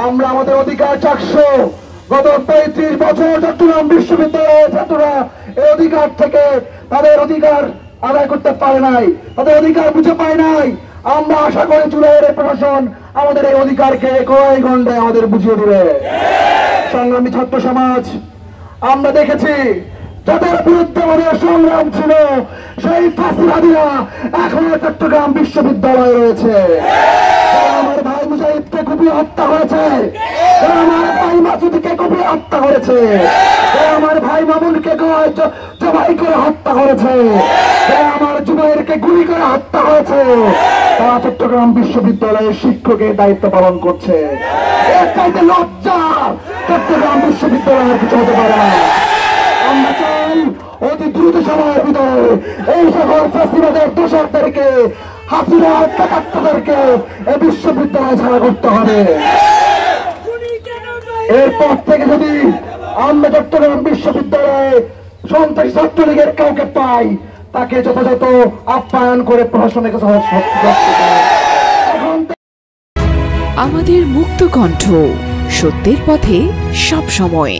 আমরা আমাদের অধিকার চাকসো গত 35 বছর চট্টগ্রাম বিশ্ববিদ্যালয়ের ছাত্ররা এই অধিকার থেকে তাদের অধিকার আদায় করতে পারে নাই, তাদের অধিকার বুঝে পায় নাই। আমরা আশা করি জুলাইয়ের প্রশাসন আমাদের এই অধিকারকে কয়েক ঘন্টায় আমাদের বুঝিয়ে দিবে। সংগ্রামী ছাত্র সমাজ, আমরা দেখেছি যাদের বিরুদ্ধে আমাদের সংগ্রাম ছিল সেই ফাঁসিবাদীরা এখনো চট্টগ্রাম বিশ্ববিদ্যালয়ে রয়েছে। আমার ভাই মুজাহিদকে কুপিয়ে হত্যা করেছে, আমার ভাই মাসুদকে কুপিয়ে হত্যা করেছে, আমার ভাই মামুনকে জবাই করে হত্যা করেছে, আমার জুবাইরকে গুলি করে হত্যা করেছে। তারা চট্টগ্রাম বিশ্ববিদ্যালয়ের শিক্ষকের দায়িত্ব পালন করছে। এর চাইতে লজ্জা চট্টগ্রাম বিশ্ববিদ্যালয়ের কিছু হতে পারে না। আমরা চাই অতি দ্রুত সময়ের ভিতরে এই সকল ফ্যাসিবাদের দোষরদেরকে, হাসিনা হত্যাকারীদেরকে এই বিশ্ববিদ্যালয় ছাড়া করতে হবে। এরপর থেকে যদি আমরা চট্টগ্রাম বিশ্ববিদ্যালয়ে সন্ত্রাসী ছাত্রলীগের কাউকে পাই, তাকে যথাযথ আপ্যায়ন করে প্রশাসনের কাছে আমাদের মুক্ত কণ্ঠ, সত্যের পথে সব সময়।